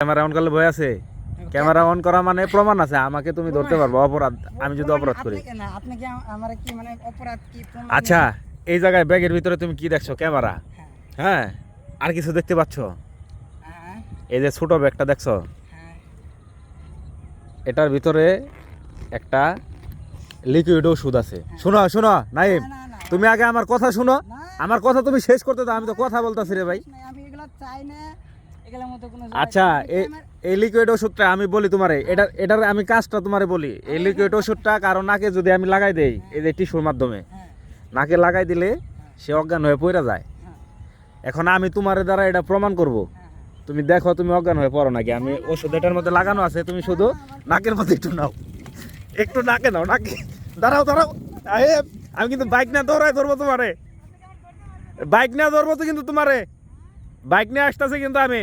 Camera on করলে ভয় আছে? ক্যামেরা অন করা মানে প্রমাণ আছে, আমাকে তুমি ধরতে পারবো অপরাধ, আমি যদি অপরাধ করি। আপনি কি আমার কি মানে অপরাধ কি প্রমাণ? আচ্ছা, এই জায়গায় ব্যাগের ভিতরে তুমি কি দেখছো? ক্যামেরা, হ্যাঁ, হ্যাঁ, আর কিছু দেখতে পাচ্ছ? হ্যাঁ, এই যে ছোট ব্যাগটা দেখছো, হ্যাঁ। এটার ভিতরে একটা লিকুইড ওষুধ আছে। শোনো শোনো নাইম, না, না, তুমি আগে আমার কথা শুনো, না, আমার কথা তুমি শেষ করতে দাও, আমি তো কথা বলতেছি রে ভাই। আমি এগুলা চাই না, এগুলোর মতো কোনো আচ্ছা, এই লিকুইড ওষুধটা আমি বলি তোমারে, এটার আমি কাজটা তোমারে বলি। এই লিকুইড ওষুধটা কারো নাকে যদি আমি লাগাই দেই, এই যে টিস্যুর মাধ্যমে হ্যাঁ, নাকে লাগাই দিলে সে অজ্ঞান হয়ে পড়ে যায়। হ্যাঁ, এখন আমি তোমার দ্বারা এটা প্রমাণ করব, হ্যাঁ। তুমি দেখো তুমি অজ্ঞান হয়ে পড়ো নাকি। আমি ওষুধ এটার মধ্যে লাগানো আছে, তুমি শুধু নাকের মধ্যে একটু নাও, একটু নাকে নাও, নাকে। দাঁড়াও দাঁড়াও, আমি কিন্তু বাইক না দৌড়াই ধরবো তোমারে, বাইক না ধরবো তো কিন্তু তোমারে, বাইক নিয়ে আসতেছে কিন্তু আমি।